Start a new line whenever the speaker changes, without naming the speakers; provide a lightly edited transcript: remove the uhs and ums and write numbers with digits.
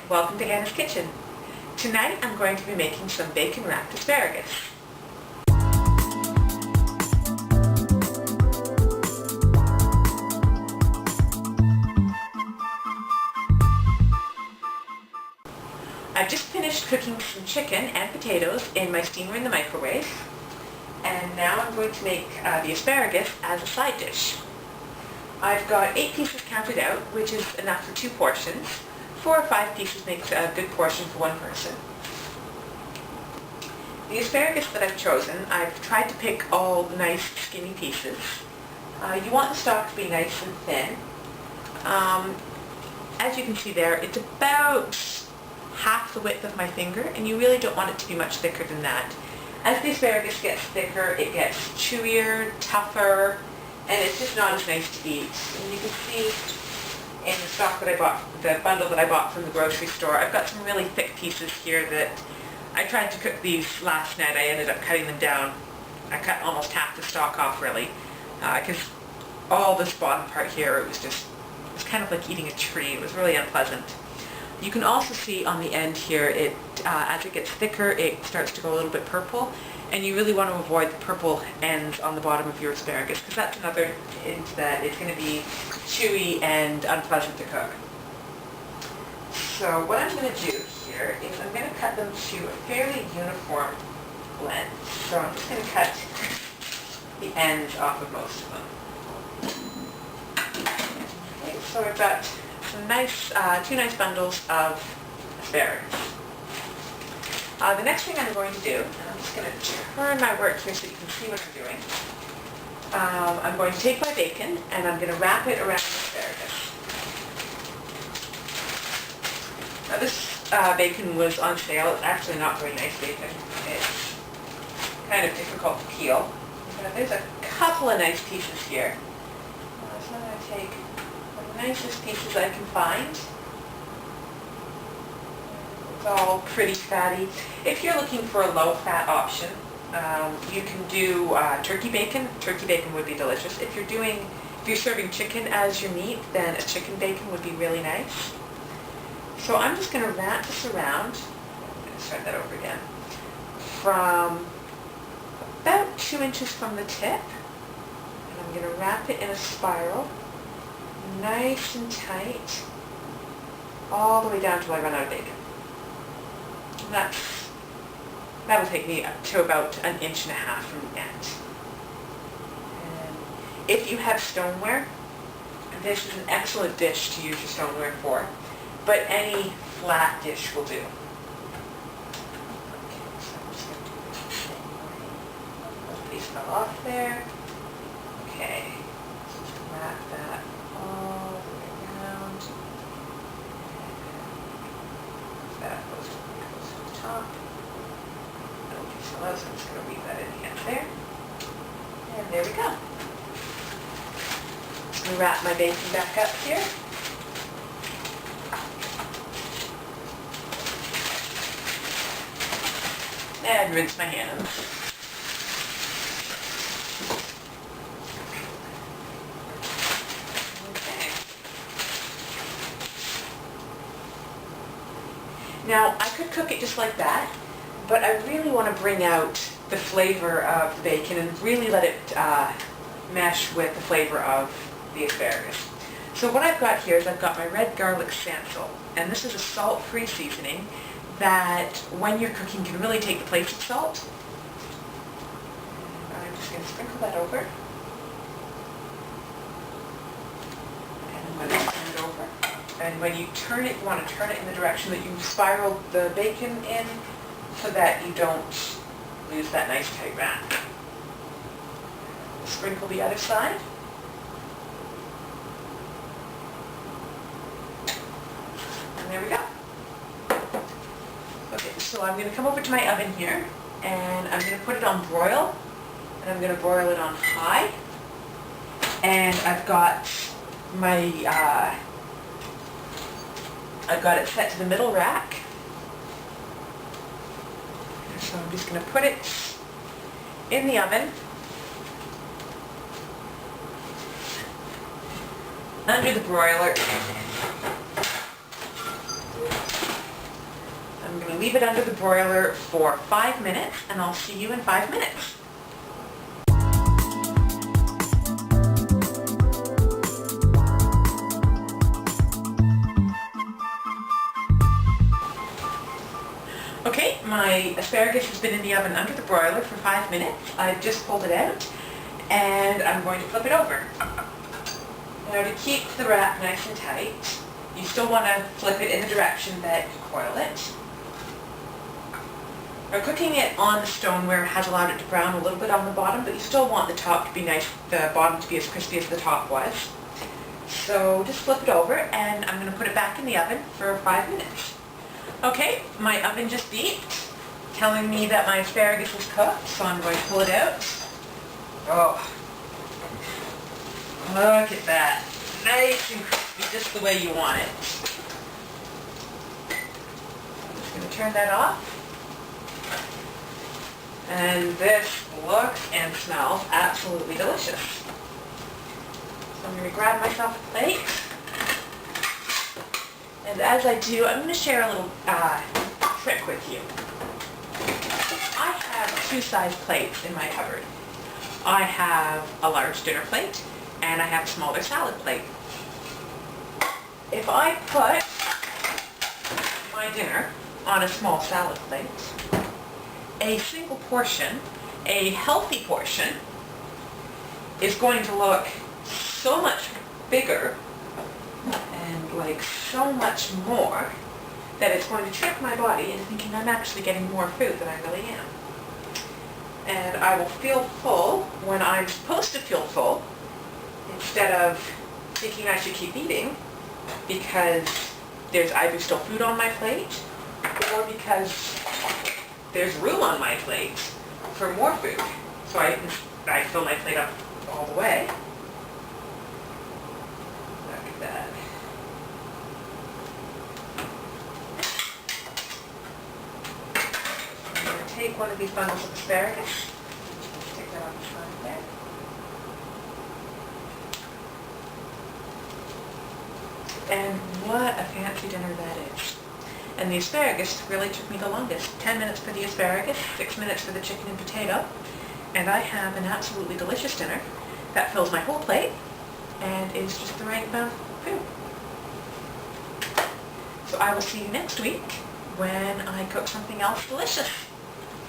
welcome to Anna's Kitchen. Tonight I'm going to be making some bacon wrapped asparagus. I've just finished cooking some chicken and potatoes in my steamer in the microwave, and now I'm going to make the asparagus as a side dish. I've got 8 pieces counted out, which is enough for 2 portions. 4 or 5 pieces makes a good portion for one person. The asparagus that I've chosen, I've tried to pick all the nice skinny pieces. You want the stalk to be nice and thin. As you can see there, it's about half the width of my finger, and you really don't want it to be much thicker than that. As the asparagus gets thicker, it gets chewier, tougher, and it's just not as nice to eat. And you can see in the stock that I bought, the bundle that I bought from the grocery store, I've got some really thick pieces here that I tried to cook these last night. I ended up cutting them down. I cut almost half the stalk off, really, because all this bottom part here, it was kind of like eating a tree. It was really unpleasant. You can also see on the end here, as it gets thicker, it starts to go a little bit purple, and you really want to avoid the purple ends on the bottom of your asparagus, because that's another hint that it's going to be chewy and unpleasant to cook. So what I'm going to do here is I'm going to cut them to a fairly uniform blend. So I'm just going to cut the ends off of most of them. Okay, so I've got some nice, 2 nice bundles of asparagus. The next thing I'm going to do, and I'm just going to turn my work here so you can see what I'm doing. I'm going to take my bacon and I'm going to wrap it around the asparagus. Now this bacon was on sale. It's actually not very nice bacon. It's kind of difficult to peel. But there's a couple of nice pieces here. So I'm going to take the nicest pieces I can find. It's all pretty fatty. If you're looking for a low-fat option, you can do turkey bacon. Turkey bacon would be delicious. If you're serving chicken as your meat, then a chicken bacon would be really nice. So I'm just going to wrap this around. I'm going to start that over again. From about 2 inches from the tip, and I'm going to wrap it in a spiral, nice and tight, all the way down till I run out of bacon. That'll take me up to about 1.5 inches from the end. And if you have stoneware, this is an excellent dish to use your stoneware for, but any flat dish will do. Okay, so I'm just going to do this the same way. That piece fell off there. Okay, so just wrap that all the way around. And that goes to the top. So I'm just going to weave that in the end there. And there we go. I'm going to wrap my bacon back up here. And rinse my hands. Okay. Now, I could cook it just like that, but I really want to bring out the flavor of the bacon and really let it mesh with the flavor of the asparagus. So what I've got here is I've got my red Garlic Sansel, and this is a salt-free seasoning that when you're cooking can really take the place of salt. And I'm just going to sprinkle that over. And I'm going to turn it over. And when you turn it, you want to turn it in the direction that you spiral the bacon in, so that you don't lose that nice tight wrap. Sprinkle the other side. And there we go. Okay, so I'm going to come over to my oven here, and I'm going to put it on broil, and I'm going to broil it on high. And I've got it set to the middle rack. So I'm just going to put it in the oven under the broiler leave it under the broiler for 5 minutes, and I'll see you in 5 minutes. Okay, my asparagus has been in the oven under the broiler for 5 minutes. I've just pulled it out, and I'm going to flip it over. Now, to keep the wrap nice and tight, you still want to flip it in the direction that you coil it. Now, cooking it on the stoneware has allowed it to brown a little bit on the bottom, but you still want the top to be nice, the bottom to be as crispy as the top was. So just flip it over, and I'm going to put it back in the oven for 5 minutes. Okay, my oven just beeped, telling me that my asparagus is cooked, so I'm going to pull it out. Oh, look at that. Nice and crispy, just the way you want it. I'm just going to turn that off. And this looks and smells absolutely delicious. So I'm going to grab myself a plate. And as I do, I'm going to share a little trick with you. I have 2 size plates in my cupboard. I have a large dinner plate, and I have a smaller salad plate. If I put my dinner on a small salad plate, a single portion, a healthy portion, is going to look so much bigger and like so much more that it's going to trick my body into thinking I'm actually getting more food than I really am. And I will feel full when I'm supposed to feel full, instead of thinking I should keep eating because there's either still food on my plate or because there's room on my plate for more food. So I fill my plate up all the way. Look at that. I'm going to take one of these bundles of asparagus, stick that on the side there. And what a fancy dinner that is. And the asparagus really took me the longest. 10 minutes for the asparagus, 6 minutes for the chicken and potato. And I have an absolutely delicious dinner that fills my whole plate and is just the right amount of food. So I will see you next week when I cook something else delicious.